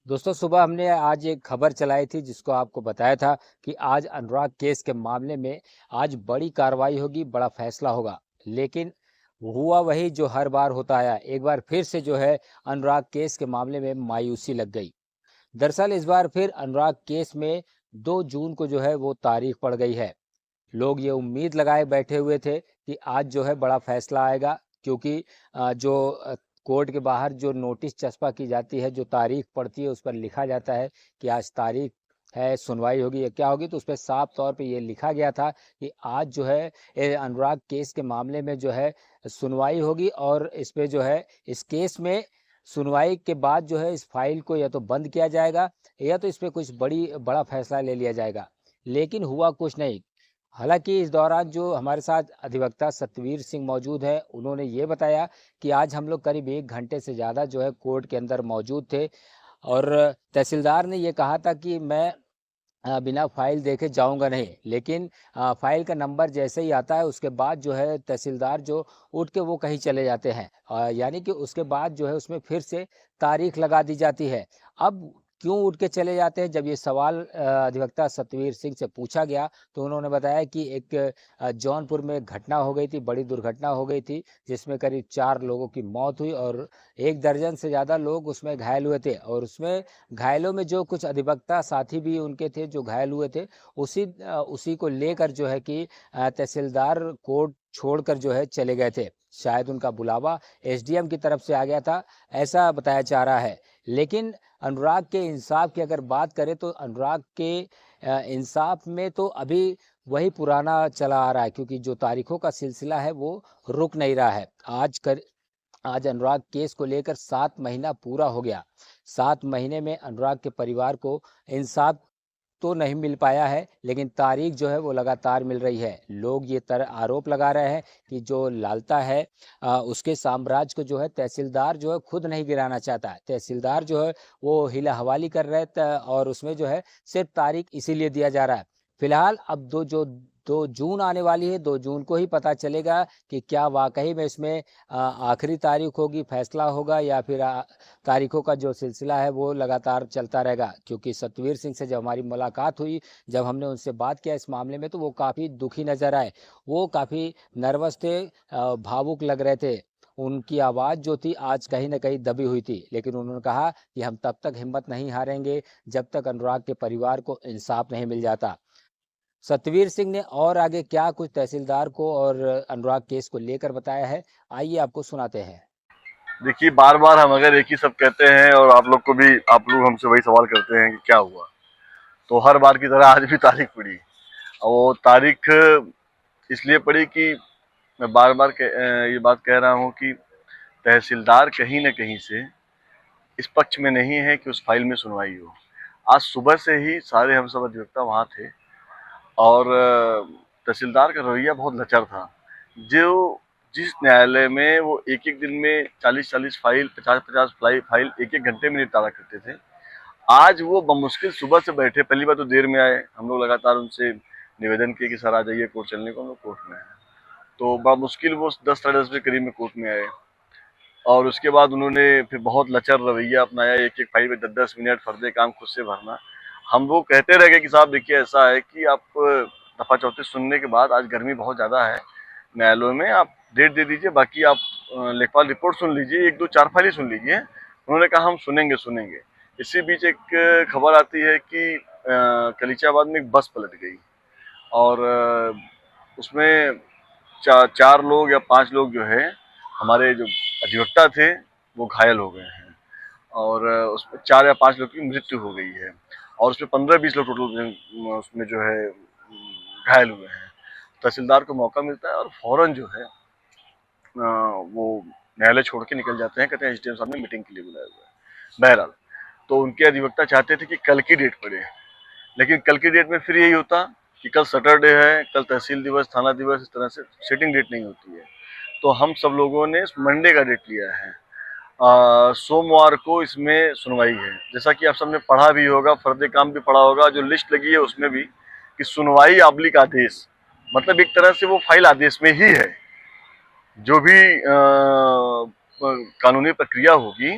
दोस्तों सुबह हमने आज एक खबर चलाई थी जिसको आपको बताया था कि आज अनुराग केस के मामले में आज बड़ी कार्रवाई होगी, बड़ा फैसला होगा। लेकिन हुआ वही जो हर बार होता आया। एक बार फिर से जो है अनुराग केस के मामले में मायूसी लग गई। दरअसल इस बार फिर अनुराग केस में 2 जून को जो है वो तारीख पड़ गई है। लोग ये उम्मीद लगाए बैठे हुए थे कि आज जो है बड़ा फैसला आएगा, क्योंकि कोर्ट के बाहर जो नोटिस चस्पा की जाती है, जो तारीख पड़ती है, उस पर लिखा जाता है कि आज तारीख है, सुनवाई होगी या क्या होगी। तो उसपे साफ तौर पे ये लिखा गया था कि आज जो है अनुराग केस के मामले में जो है सुनवाई होगी, और इस पे जो है इस केस में सुनवाई के बाद जो है इस फाइल को या तो बंद किया जाएगा या तो इस पे कुछ बड़ा फैसला ले लिया जाएगा। लेकिन हुआ कुछ नहीं। हालांकि इस दौरान जो हमारे साथ अधिवक्ता सतवीर सिंह मौजूद हैं, उन्होंने ये बताया कि आज हम लोग करीब 1 घंटे से ज़्यादा जो है कोर्ट के अंदर मौजूद थे, और तहसीलदार ने ये कहा था कि मैं बिना फाइल देखे जाऊंगा नहीं। लेकिन फाइल का नंबर जैसे ही आता है उसके बाद जो है तहसीलदार जो उठ के वो कहीं चले जाते हैं, यानी कि उसके बाद जो है उसमें फिर से तारीख लगा दी जाती है। अब क्यों उठ के चले जाते हैं, जब ये सवाल अधिवक्ता सतवीर सिंह से पूछा गया तो उन्होंने बताया कि एक जौनपुर में एक घटना हो गई थी, बड़ी दुर्घटना हो गई थी, जिसमें करीब 4 लोगों की मौत हुई और 1 दर्जन से ज़्यादा लोग उसमें घायल हुए थे। और उसमें घायलों में जो कुछ अधिवक्ता साथी भी उनके थे जो घायल हुए थे, उसी को लेकर जो है कि तहसीलदार कोर्ट छोड़कर जो है चले गए थे। शायद उनका बुलावा एसडीएम की तरफ से आ गया था, ऐसा बताया जा रहा है। लेकिन अनुराग के इंसाफ की अगर बात करें तो अनुराग के इंसाफ में तो अभी वही पुराना चला आ रहा है, क्योंकि जो तारीखों का सिलसिला है वो रुक नहीं रहा है। आज अनुराग केस को लेकर 7 महीना पूरा हो गया। 7 महीने में अनुराग के परिवार को इंसाफ तो नहीं मिल पाया है, लेकिन तारीख जो है वो लगातार मिल रही है। लोग ये आरोप लगा रहे हैं कि जो लालता है उसके साम्राज्य को जो है तहसीलदार जो है खुद नहीं गिराना चाहता है। तहसीलदार जो है वो हिला हवाली कर रहे थे, और उसमें जो है सिर्फ तारीख इसीलिए दिया जा रहा है। फिलहाल अब 2 जून आने वाली है, 2 जून को ही पता चलेगा कि क्या वाकई में इसमें आखिरी तारीख होगी, फैसला होगा, या फिर तारीखों का जो सिलसिला है वो लगातार चलता रहेगा। क्योंकि सतवीर सिंह से जब हमारी मुलाकात हुई, जब हमने उनसे बात किया इस मामले में, तो वो काफ़ी दुखी नज़र आए। वो काफ़ी नर्वस थे, भावुक लग रहे थे। उनकी आवाज़ जो थी आज कहीं न कहीं दबी हुई थी, लेकिन उन्होंने कहा कि हम तब तक हिम्मत नहीं हारेंगे जब तक अनुराग के परिवार को इंसाफ नहीं मिल जाता। सतवीर सिंह ने और आगे क्या कुछ तहसीलदार को और अनुराग केस को लेकर बताया है, आइए आपको सुनाते हैं। देखिए, बार बार हम अगर एक ही सब कहते हैं और आप लोग हमसे वही सवाल करते हैं कि क्या हुआ, तो हर बार की तरह आज भी तारीख पड़ी। और वो तारीख इसलिए पड़ी कि मैं बार बार ये बात कह रहा हूँ कि तहसीलदार कहीं न कहीं से इस पक्ष में नहीं है कि उस फाइल में सुनवाई हो। आज सुबह से ही सारे हम सब अधिवक्ता वहाँ थे, और तहसीलदार का रवैया बहुत लचर था। जो जिस न्यायालय में वो एक-एक दिन में 40-40 फाइल, 50-50 फाइल एक-एक घंटे में निपटारा करते थे, आज वो बमुश्किल सुबह से बैठे। पहली बात तो देर में आए, हम लोग लगातार उनसे निवेदन किए कि सर आ जाइए कोर्ट चलने को, हम लोग कोर्ट में हैं। तो बड़ा मुश्किल वो 10 साढ़े 10 बजे करीब में कोर्ट में आए, और उसके बाद उन्होंने फिर बहुत लचर रवैया अपनाया, एक-एक फाइल में 10-10 मिनट फर्दे काम खुद से भरना। हम वो कहते रह गए कि साहब देखिए ऐसा है कि आप दफ़ा 34 सुनने के बाद, आज गर्मी बहुत ज़्यादा है न्यायालयों में, आप डेट दे दीजिए, बाकी आप लेखपाल रिपोर्ट सुन लीजिए, 1-2-4 फाइल ही सुन लीजिए। उन्होंने कहा हम सुनेंगे। इसी बीच एक खबर आती है कि कलीचाबाद में एक बस पलट गई, और उसमें 4 लोग या 5 लोग जो है हमारे जो अधिवक्ता थे वो घायल हो गए हैं, और उसमें 4 या 5 लोग की मृत्यु हो गई है, और उसमें 15-20 लोग टोटल उसमें जो है घायल हुए हैं। तहसीलदार को मौका मिलता है और फौरन जो है वो न्यायालय छोड़ के निकल जाते हैं, कहते हैं एसडीएम साहब ने मीटिंग के लिए बुलाया हुआ है। बहरहाल, तो उनके अधिवक्ता चाहते थे कि कल की डेट पड़े, लेकिन कल की डेट में फिर यही होता कि कल सैटरडे है, कल तहसील दिवस, थाना दिवस, इस तरह से सिटिंग डेट नहीं होती है। तो हम सब लोगों ने मंडे का डेट लिया है। सोमवार को इसमें सुनवाई है। जैसा कि आप सबने पढ़ा भी होगा, फर्दे काम भी पढ़ा होगा, जो लिस्ट लगी है उसमें भी कि सुनवाई ऑब्लिक आदेश, मतलब एक तरह से वो फाइल आदेश में ही है। जो भी कानूनी प्रक्रिया होगी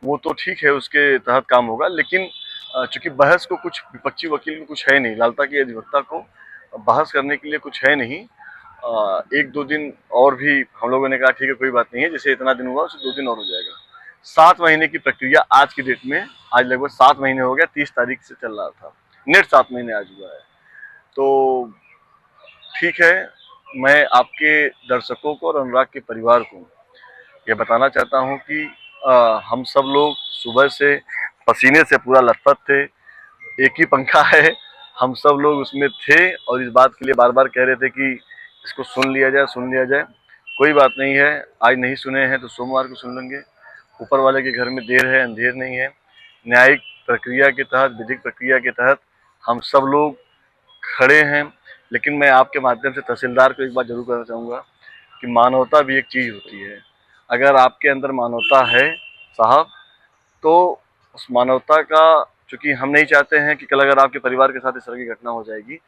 वो तो ठीक है, उसके तहत काम होगा। लेकिन चूंकि बहस को कुछ विपक्षी वकील को कुछ है नहीं, लालता के अधिवक्ता को बहस करने के लिए कुछ है नहीं। 1-2 दिन और भी हम लोगों ने कहा ठीक है, कोई बात नहीं है, जैसे इतना दिन हुआ उसे 2 दिन और हो जाएगा। 7 महीने की प्रक्रिया आज की डेट में, आज लगभग 7 महीने हो गया, 30 तारीख से चल रहा था, नेट 7 महीने आज हुआ है। तो ठीक है, मैं आपके दर्शकों को और अनुराग के परिवार को ये बताना चाहता हूँ कि हम सब लोग सुबह से पसीने से पूरा लथपथ थे। एक ही पंखा है, हम सब लोग उसमें थे और इस बात के लिए बार बार कह रहे थे कि इसको सुन लिया जाए, सुन लिया जाए। कोई बात नहीं है, आज नहीं सुने हैं तो सोमवार को सुन लेंगे। ऊपर वाले के घर में देर है, अंधेर नहीं है। न्यायिक प्रक्रिया के तहत, विधिक प्रक्रिया के तहत हम सब लोग खड़े हैं। लेकिन मैं आपके माध्यम से तहसीलदार को एक बात जरूर कहना चाहूँगा कि मानवता भी एक चीज़ होती है। अगर आपके अंदर मानवता है साहब, तो उस मानवता का, चूंकि हम नहीं चाहते हैं कि कल अगर आपके परिवार के साथ इस तरह की घटना हो जाएगी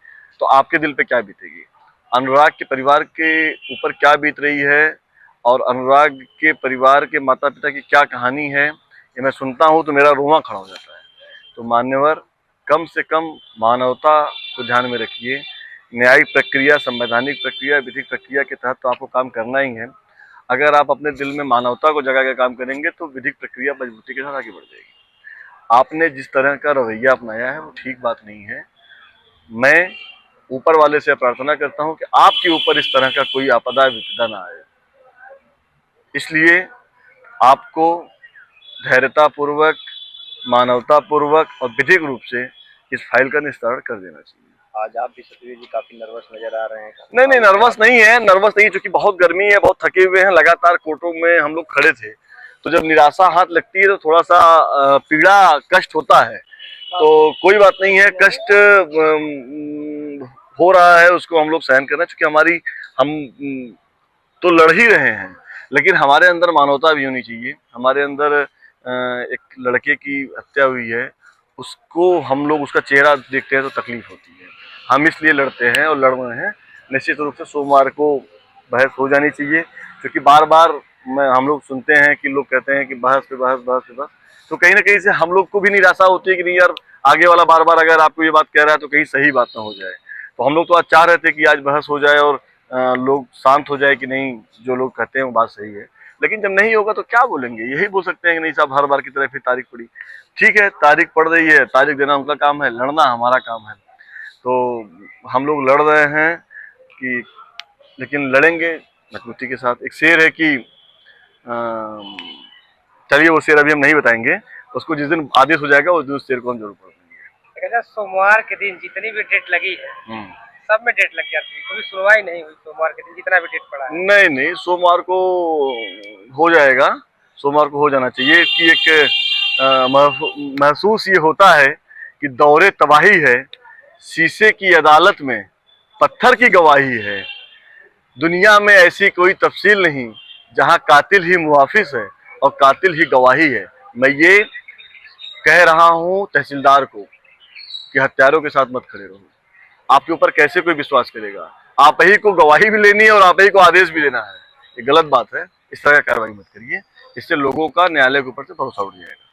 तो आपके दिल पे क्या बीतेगी, अनुराग के परिवार के ऊपर क्या बीत रही है और अनुराग के परिवार के माता पिता की क्या कहानी है, ये मैं सुनता हूँ तो मेरा रोना खड़ा हो जाता है। तो मान्यवर, कम से कम मानवता को ध्यान में रखिए। न्यायिक प्रक्रिया, संवैधानिक प्रक्रिया, विधिक प्रक्रिया के तहत तो आपको काम करना ही है। अगर आप अपने दिल में मानवता को जगा के काम करेंगे तो विधिक प्रक्रिया मजबूती के साथ आगे बढ़ जाएगी। आपने जिस तरह का रवैया अपनाया है वो ठीक बात नहीं है। मैं ऊपर वाले से प्रार्थना करता हूं कि आपके ऊपर इस तरह का कोई आपदा विपदा ना आए। इसलिए आपको धैर्यतापूर्वक, मानवतापूर्वक और विधिक रूप से इस फाइल का निस्तारण कर देना चाहिए। आज आप भी सतवीर जी काफी नर्वस नजर आ रहे हैं। नहीं, नर्वस नहीं है, नर्वस नहीं, क्योंकि बहुत गर्मी है, बहुत थके हुए हैं, लगातार कोर्टों में हम लोग खड़े थे। तो जब निराशा हाथ लगती है तो थोड़ा सा पीड़ा, कष्ट होता है। तो कोई बात नहीं है, कष्ट हो रहा है, उसको हम लोग सहन करना, क्योंकि हम तो लड़ ही रहे हैं, लेकिन हमारे अंदर मानवता भी होनी चाहिए। हमारे अंदर एक लड़के की हत्या हुई है, उसको हम लोग, उसका चेहरा देखते हैं तो तकलीफ होती है। हम इसलिए लड़ते हैं और लड़ रहे हैं। निश्चित रूप से सोमवार को बहस हो जानी चाहिए, क्योंकि बार बार हम लोग सुनते हैं कि लोग कहते हैं कि बहस पे बहस, बहस पे बहस। तो कहीं ना कहीं से हम लोग को भी निराशा होती है कि नहीं यार, आगे वाला बार बार अगर आपको ये बात कह रहा है तो कहीं सही बात ना हो जाए। तो हम लोग तो आज चाह रहे थे कि आज बहस हो जाए और लोग शांत हो जाए कि नहीं, जो लोग कहते हैं वो बात सही है। लेकिन जब नहीं होगा तो क्या बोलेंगे, यही बोल सकते हैं कि नहीं साहब, हर बार की तरह फिर तारीख पड़ी। ठीक है, तारीख पड़ रही है, तारीख देना उनका काम है, लड़ना हमारा काम है। तो हम लोग लड़ रहे हैं कि, लेकिन लड़ेंगे मजबूती के साथ। एक शेर है कि चलिए वो शेर अभी हम नहीं बताएंगे, उसको जिस दिन आदेश हो जाएगा उस दिन उस शेर को हम जरूर पढ़ देंगे। सोमवार के दिन जितनी भी डेट लगी है सब में डेट लग जाती है, कभी सुनवाई नहीं हुई सोमवार के दिन जितना भी डेट पड़ा है। नहीं, सोमवार को हो जाएगा, सोमवार को हो जाना चाहिए। कि एक महसूस ये होता है कि दौरे तबाही है, शीशे की अदालत में पत्थर की गवाही है। दुनिया में ऐसी कोई तफसील नहीं जहां कातिल ही मुहाफिज है और कातिल ही गवाही है। मैं ये कह रहा हूं तहसीलदार को कि हत्यारों के साथ मत खड़े रहो। आपके ऊपर कैसे कोई विश्वास करेगा? आप ही को गवाही भी लेनी है और आप ही को आदेश भी लेना है। ये गलत बात है, इस तरह का कार्रवाई मत करिए, इससे लोगों का न्यायालय के ऊपर से भरोसा उठ जाएगा।